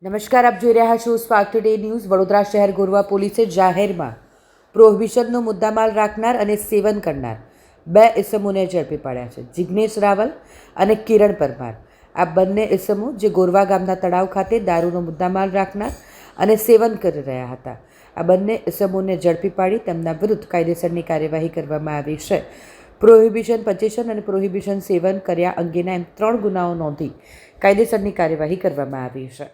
નમસ્કાર, આપ જોઈ રહ્યા છો સ્પાર્ક ટુડે ન્યૂઝ. વડોદરા શહેર ગોરવા પોલીસે જાહેરમાં પ્રોહિબિશનનો મુદ્દામાલ રાખનાર અને સેવન કરનાર બે ઇસમોને ઝડપી પાડ્યા છે. જિગ્નેશ રાવલ અને કિરણ પરમાર. આ બંને ઇસમો જે ગોરવા ગામના તળાવ ખાતે દારૂનો મુદ્દામાલ રાખનાર અને સેવન કરી રહ્યા હતા. આ બંને ઇસમોને ઝડપી પાડી તેમના વિરુદ્ધ કાયદેસરની કાર્યવાહી કરવામાં આવી છે. પ્રોહિબિશન પચેશન અને પ્રોહિબિશન સેવન કર્યા અંગેના એમ 3 ગુનાઓ નોંધી કાયદેસરની કાર્યવાહી કરવામાં આવી છે.